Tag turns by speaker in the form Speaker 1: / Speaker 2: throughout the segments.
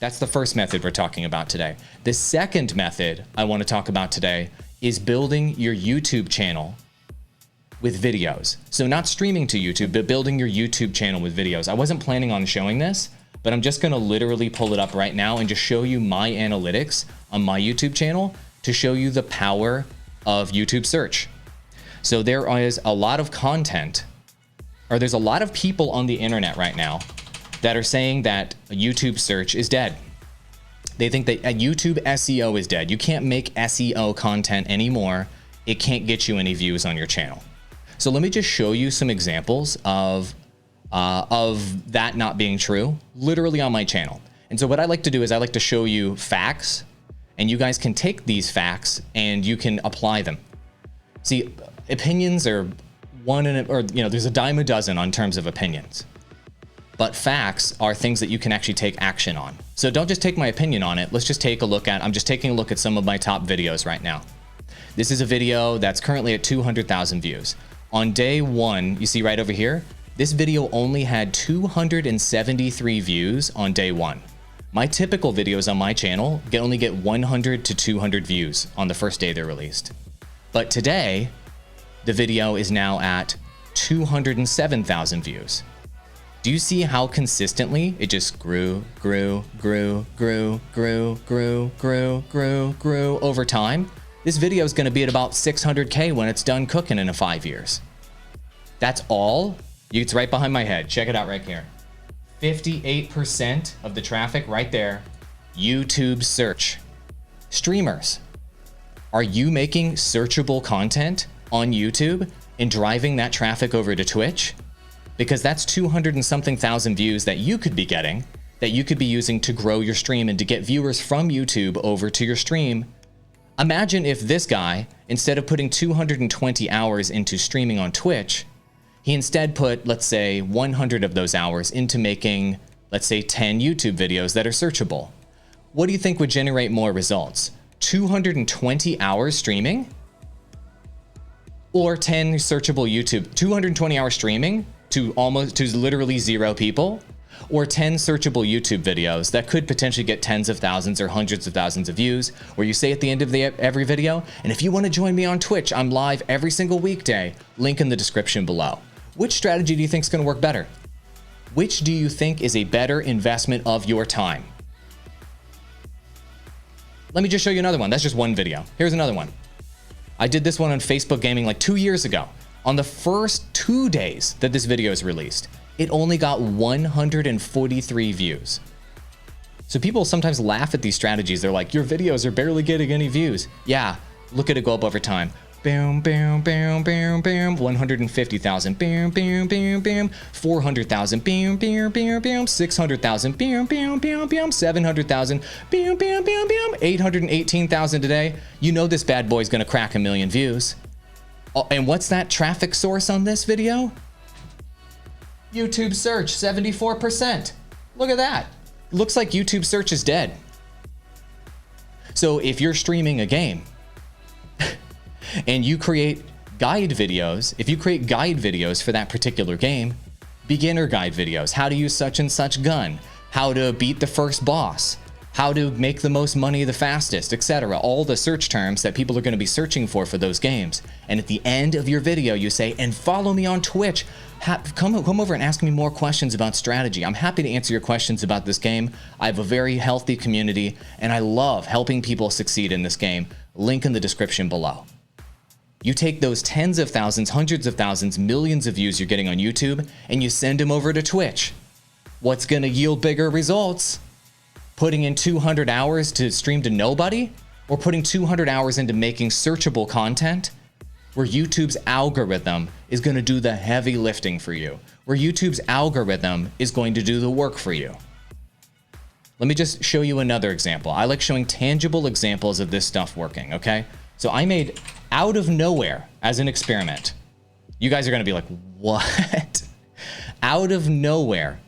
Speaker 1: That's the first method we're talking about today. The second method I want to talk about today is building your YouTube channel with videos. So not streaming to YouTube, but building your YouTube channel with videos. I wasn't planning on showing this, but I'm just going to literally pull it up right now and just show you my analytics on my YouTube channel to show you the power of YouTube search. So there is a lot of content, or there's a lot of people on the internet right now that are saying that YouTube search is dead. They think that YouTube SEO is dead. You can't make SEO content anymore. It can't get you any views on your channel. So let me just show you some examples of that not being true, literally on my channel. And so what I like to do is I like to show you facts, and you guys can take these facts and you can apply them. See, opinions are there's a dime a dozen on terms of opinions. But facts are things that you can actually take action on. So don't just take my opinion on it. Let's just take a look at, I'm just taking a look at some of my top videos right now. This is a video that's currently at 200,000 views. On day one, you see right over here, this video only had 273 views on day one. My typical videos on my channel only get 100 to 200 views on the first day they're released. But today, the video is now at 207,000 views. Do you see how consistently it just grew over time? This video is going to be at about 600K when it's done cooking in 5 years. That's all. It's right behind my head. Check it out right here. 58% of the traffic right there, YouTube search. Streamers, are you making searchable content on YouTube and driving that traffic over to Twitch? Because that's 200 and something thousand views that you could be getting, that you could be using to grow your stream and to get viewers from YouTube over to your stream. Imagine if this guy, instead of putting 220 hours into streaming on Twitch, he instead put, let's say, 100 of those hours into making, let's say, 10 YouTube videos that are searchable. What do you think would generate more results? 220 hours streaming? Or 10 searchable YouTube, 220 hours streaming to literally 0 people, or 10 searchable YouTube videos that could potentially get tens of thousands or hundreds of thousands of views, where you say at the end of every video, and if you want to join me on Twitch, I'm live every single weekday, link in the description below. Which strategy do you think is going to work better? Which do you think is a better investment of your time? Let me just show you another one. That's just one video. Here's another one. I did this one on Facebook Gaming like 2 years ago. On the first 2 days that this video is released, it only got 143 views. So people sometimes laugh at these strategies. They're like, your videos are barely getting any views. Yeah, look at it go up over time. Boom, boom, boom, boom, boom. 150,000. Boom, boom, boom, boom. 400,000. Boom, boom, boom, boom. 600,000. Boom, boom, boom, boom. 700,000. Boom, boom, boom, boom. 818,000 today. You know this bad boy's gonna crack 1 million views. Oh, and what's that traffic source on this video? YouTube search, 74%. Look at that. Looks like YouTube search is dead. So if you're streaming a game and you create guide videos, if you create guide videos for that particular game, beginner guide videos, how to use such and such gun, how to beat the first boss, how to make the most money the fastest, etc. All the search terms that people are going to be searching for those games. And at the end of your video, you say, and follow me on Twitch. Come over and ask me more questions about strategy. I'm happy to answer your questions about this game. I have a very healthy community, and I love helping people succeed in this game. Link in the description below. You take those tens of thousands, hundreds of thousands, millions of views you're getting on YouTube, and you send them over to Twitch. What's going to yield bigger results? Putting in 200 hours to stream to nobody, or putting 200 hours into making searchable content where YouTube's algorithm is going to do the heavy lifting for you, where YouTube's algorithm is going to do the work for you. Let me just show you another example. I like showing tangible examples of this stuff working, okay? So I made out of nowhere as an experiment. You guys are going to be like, what? Out of nowhere.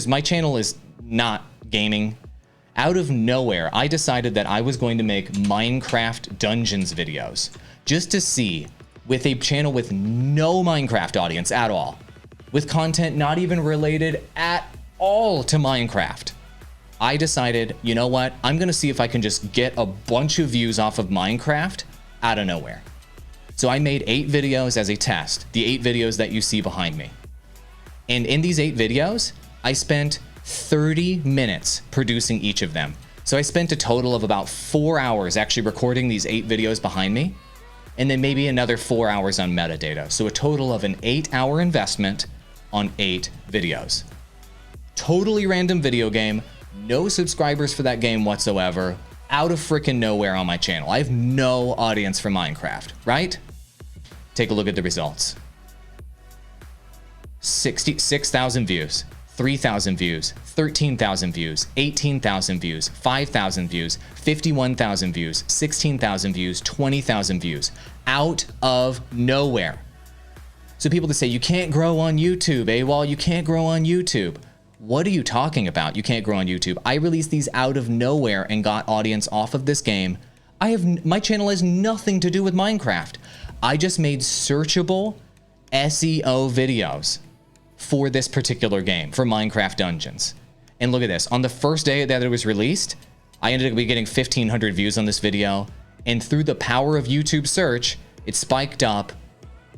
Speaker 1: My channel is not gaming. Out of nowhere, I decided that I was going to make Minecraft Dungeons videos just to see, with a channel with no Minecraft audience at all, with content not even related at all to Minecraft. I decided, you know what? I'm going to see if I can just get a bunch of views off of Minecraft out of nowhere. So I made 8 videos as a test, the 8 videos that you see behind me. And in these 8 videos, I spent 30 minutes producing each of them. So I spent a total of about 4 hours actually recording these 8 videos behind me, and then maybe another 4 hours on metadata. So a total of an 8-hour investment on 8 videos. Totally random video game, no subscribers for that game whatsoever, out of freaking nowhere on my channel. I have no audience for Minecraft, right? Take a look at the results. 66,000 views, 3,000 views, 13,000 views, 18,000 views, 5,000 views, 51,000 views, 16,000 views, 20,000 views, out of nowhere. So people that say, you can't grow on YouTube, Awall, you can't grow on YouTube. What are you talking about? You can't grow on YouTube. I released these out of nowhere and got audience off of this game. My channel has nothing to do with Minecraft. I just made searchable SEO videos for this particular game, for Minecraft Dungeons. And look at this. On the first day that it was released, I ended up getting 1,500 views on this video. And through the power of YouTube search, it spiked up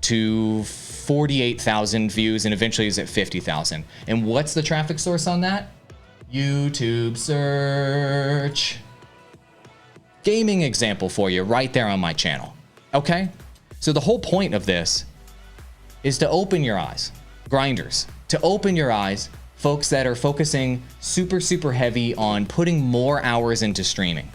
Speaker 1: to 48,000 views and eventually is at 50,000. And what's the traffic source on that? YouTube search. Gaming example for you right there on my channel. Okay? So the whole point of this is to open your eyes, grinders, to open your eyes, folks that are focusing super heavy on putting more hours into streaming.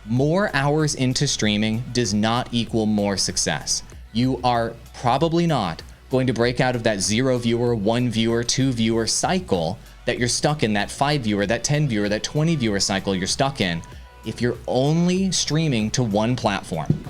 Speaker 1: More hours into streaming does not equal more success. You are probably not going to break out of that 0 viewer, 1 viewer, 2 viewer cycle that you're stuck in, that 5 viewer, that 10 viewer, that 20 viewer cycle you're stuck in if you're only streaming to one platform.